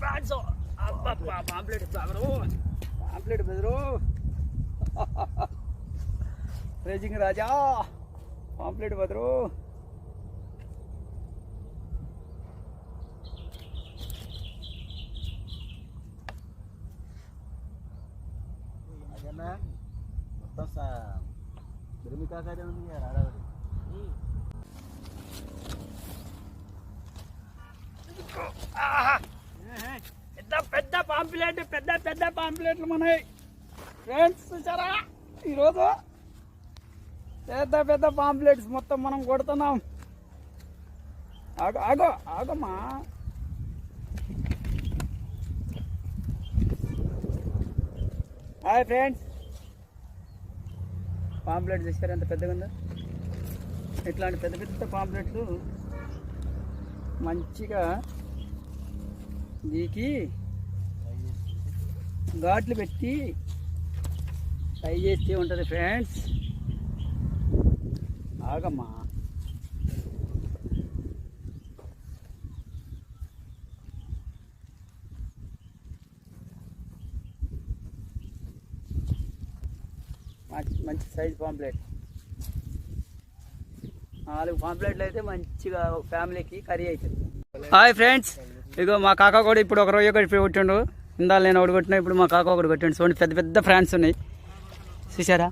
France అబ్బా pamphlet brother, pamphlet brother. Raging Raja pamphlet brother. మొత్తం బిరిమి కాకాడే ఉంది రాడావరి. పెద్ద పెద్ద పాంప్లెట్, పెద్ద పెద్ద పాంప్లెట్లు మనవి ఫ్రెండ్స్. చూసారా ఈరోజు పెద్ద పెద్ద పాంప్లెట్స్ మొత్తం మనం కొడుతున్నాం. ఆగో ఆగమ్మా. హాయ్ ఫ్రెండ్స్, పాంప్లెట్ చూసారు ఎంత పెద్దగా ఉందో. ఇట్లాంటి పెద్ద పెద్ద పాంప్లెట్లు మంచిగా గీకి ఘాట్లు పెట్టి ఫ్రై చేస్తే ఉంటుంది ఫ్రెండ్స్. ఆగమ్మా. మంచి సైజ్ పాంప్లెట్, 4 పాంప్లెట్లు అయితే మంచిగా ఫ్యామిలీకి కర్రీ అవుతుంది. హాయ్ ఫ్రెండ్స్, ఇగో మా కాకా కూడా ఇప్పుడు ఒక రొయ్య కొట్టిండు. ఇందాక నేను ఒకటి కొట్టినా, ఇప్పుడు మా కాకా ఒకటి కొట్టిండు. చూడండి పెద్ద పెద్ద ఫ్రాన్స్ ఉన్నాయి చూసారా.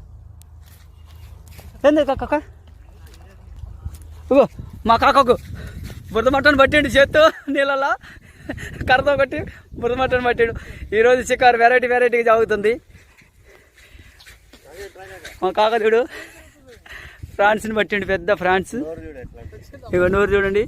ఏంది కాక ఇగో మా కాకాకు బురద మట్టను పట్టిండు చేత్తో నీళ్ళలో కర్రతో కొట్టి బురద మట్టను పట్టిండు. ఈరోజు షికారు వెరైటీగా సాగుతుంది. మా కాకదుడు ఫ్రాన్స్ని పట్టిండు, పెద్ద ఫ్రాన్స్. ఇగో నోరు చూడండి.